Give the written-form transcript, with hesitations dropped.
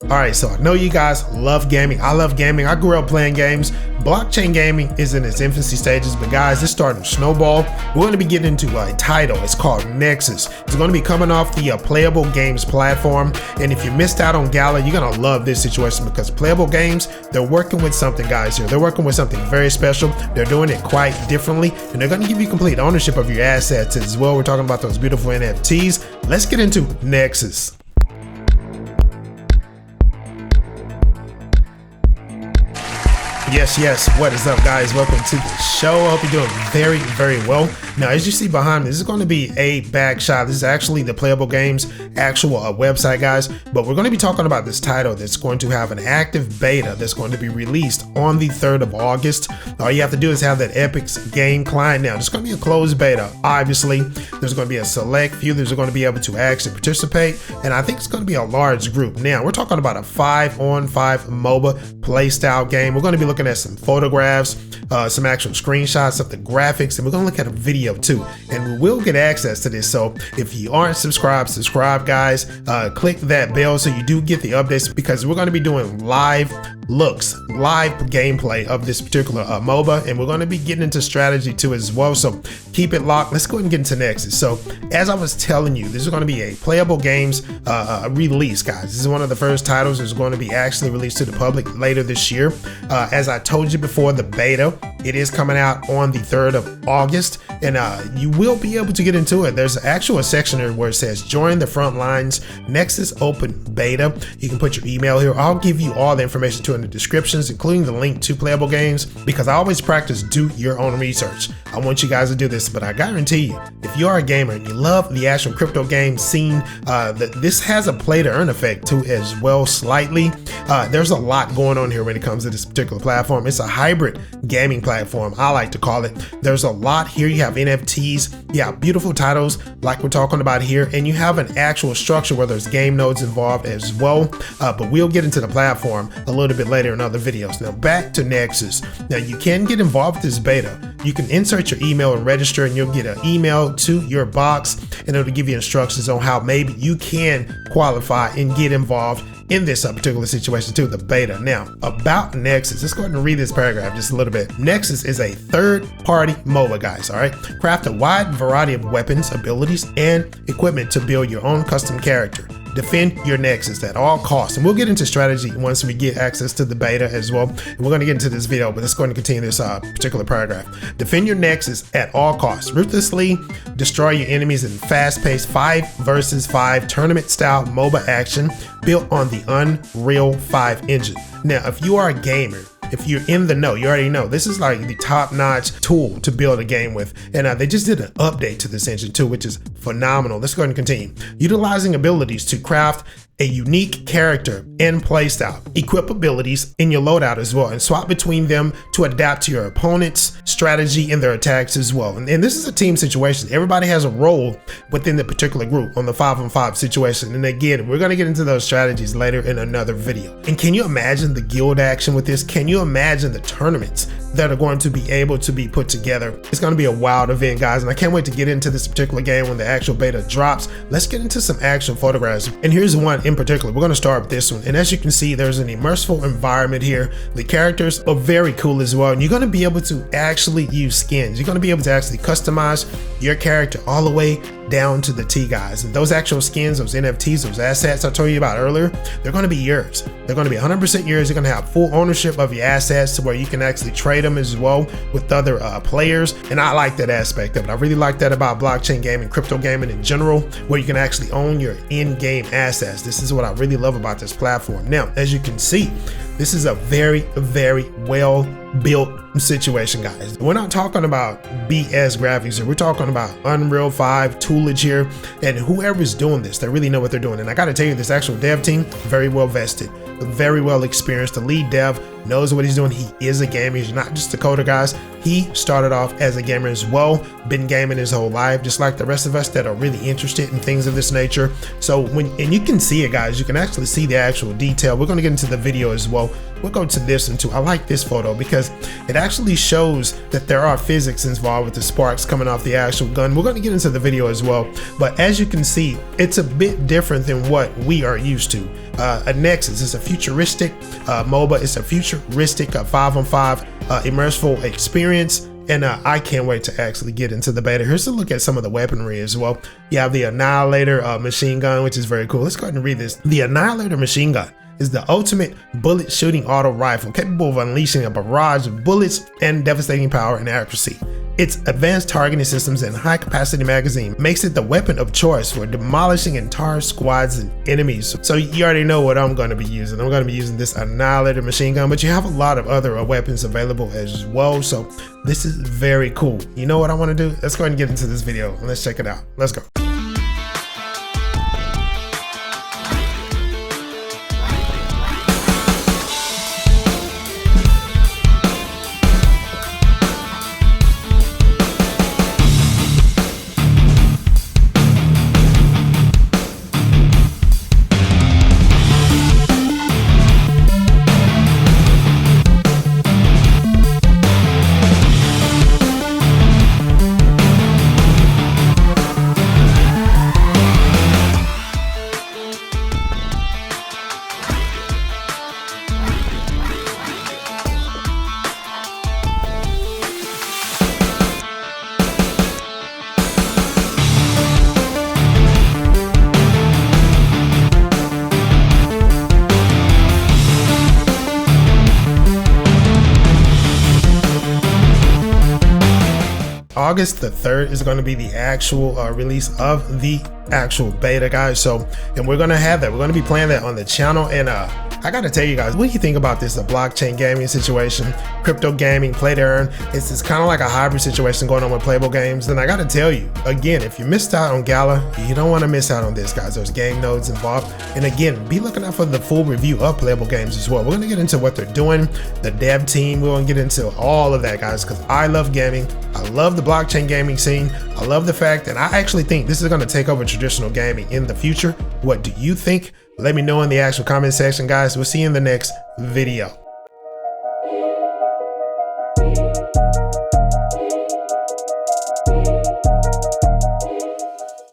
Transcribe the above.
All right, so I know you guys love gaming. I love gaming. I grew up playing games. Blockchain gaming is in its infancy stages, but guys, it's starting to snowball. We're going to be getting into a title. It's called Nexus. It's going to be coming off the Playable Games platform. And if you missed out on Gala, you're going to love this situation because Playable Games, they're working with something, guys, here. They're working with something very special. They're doing it quite differently, and they're going to give you complete ownership of your assets as well. We're talking about those beautiful NFTs. Let's get into Nexus. Yes, what is up, guys? Welcome to the show. I hope you're doing very well. Now, as you see behind me, this is going to be a back shot. This is actually the Playable Games actual website, guys, but we're going to be talking about this title that's going to have an active beta that's going to be released on the 3rd of August. All you have to do is have that Epic's game client. Now, it's going to be a closed beta. Obviously, there's going to be a select few that are going to be able to actually participate, and I think it's going to be a large group. Now, we're talking about a 5-on-5 MOBA play style game. We're going to be looking at some photographs, some actual screenshots of the graphics, and we're going to look at a video too, and we will get access to this. So if you aren't subscribed, subscribe, guys. Click that bell so you do get the updates, because we're going to be doing live looks, live gameplay of this particular MOBA, and we're going to be getting into strategy too as well, so keep it locked. Let's go ahead and get into Nexus. So as I was telling you, this is going to be a Playable Games release, guys. This is one of the first titles that's going to be actually released to the public later this year. As I told you before, the beta, it is coming out on the 3rd of August, and you will be able to get into it. There's actually a section there where it says join the front lines Nexus open beta. You can put your email here. I'll give you all the information too in the descriptions, including the link to Playable Games, because I always practice do your own research. I want you guys to do this, but I guarantee you, if you are a gamer and you love the actual crypto game scene, this has a play to earn effect too as well, slightly. There's a lot going on here when it comes to this particular platform. It's a hybrid gaming platform, I like to call it. There's a lot here. You have NFTs, you have beautiful titles like we're talking about here, and you have an actual structure where there's game nodes involved as well. But we'll get into the platform a little bit later in other videos. Now back to Nexus. Now you can get involved with this beta. You can insert your email and register, and you'll get an email to your box, and it'll give you instructions on how maybe you can qualify and get involved in this particular situation too, the beta. Now, about Nexus, let's go ahead and read this paragraph just a little bit. Nexus is a third-party MOBA, guys, all right? Craft a wide variety of weapons, abilities, and equipment to build your own custom character. Defend your Nexus at all costs. And we'll get into strategy once we get access to the beta as well. And we're going to get into this video, but let's go ahead and continue this particular paragraph. Defend your Nexus at all costs. Ruthlessly destroy your enemies in fast-paced 5 versus 5 tournament-style MOBA action built on the Unreal 5 engine. Now, if you are a gamer, if you're in the know, you already know this is like the top-notch tool to build a game with, and they just did an update to this engine too, which is phenomenal. Let's go ahead and continue. Utilizing abilities to craft a unique character and playstyle, equip abilities in your loadout as well, and swap between them to adapt to your opponent's strategy and their attacks as well. And this is a team situation. Everybody has a role within the particular group on the 5-on-5 situation. And again, we're going to get into those strategies later in another video. And can you imagine the guild action with this? Can you imagine the tournaments that are going to be able to be put together? It's going to be a wild event, guys, and I can't wait to get into this particular game when the actual beta drops. Let's get into some actual photographs, and here's one in particular. We're going to start with this one, and as you can see, there's an immersive environment here. The characters are very cool as well, and you're going to be able to actually use skins. You're going to be able to actually customize your character all the way down to the T, guys. And those actual skins, those NFTs, those assets I told you about earlier, they're going to be yours. They're going to be 100% yours. You're going to have full ownership of your assets to where you can actually trade them as well with other players. And I like that aspect of it. I really like that about blockchain gaming, crypto gaming in general, where you can actually own your in-game assets. This is what I really love about this platform. Now, as you can see, this is a very well built situation, guys. We're not talking about BS graphics here. We're talking about Unreal 5 toolage here, and whoever's doing this, they really know what they're doing. And I gotta tell you, this actual dev team, very well vested, very well experienced. The lead dev knows what he's doing. He is a gamer. He's not just a coder, guys. He started off as a gamer as well, been gaming his whole life, just like the rest of us that are really interested in things of this nature. So and you can see it, guys, you can actually see the actual detail. We're going to get into the video as well we'll go to this one too. I like this photo because it actually shows that there are physics involved with the sparks coming off the actual gun. We're going to get into the video as well, but as you can see, it's a bit different than what we are used to. A Nexus is a futuristic MOBA. It's a futuristic 5-on-5 immersive experience. And I can't wait to actually get into the beta. Here's a look at some of the weaponry as well. You have the Annihilator machine gun, which is very cool. Let's go ahead and read this. The Annihilator machine gun is the ultimate bullet shooting auto rifle capable of unleashing a barrage of bullets and devastating power and accuracy. Its advanced targeting systems and high capacity magazine makes it the weapon of choice for demolishing entire squads and enemies. So you already know what I'm going to be using. I'm going to be using this Annihilator machine gun, but you have a lot of other weapons available as well. So this is very cool. You know what I want to do? Let's go ahead and get into this video and let's check it out. Let's go. August the 3rd is going to be the actual release of the actual beta, guys. So, and we're going to have that. We're going to be playing that on the channel. And I got to tell you guys, what do you think about this? A blockchain gaming situation, crypto gaming, play to earn. It's kind of like a hybrid situation going on with playable games. And I got to tell you, again, if you missed out on Gala, you don't want to miss out on this, guys. There's game nodes involved. And again, be looking out for the full review of playable games as well. We're going to get into what they're doing, the dev team. We're going to get into all of that, guys, because I love gaming. I love the blockchain gaming scene. I love the fact that I actually think this is going to take over traditional gaming in the future. What do you think? Let me know in the actual comment section, guys. We'll see you in the next video.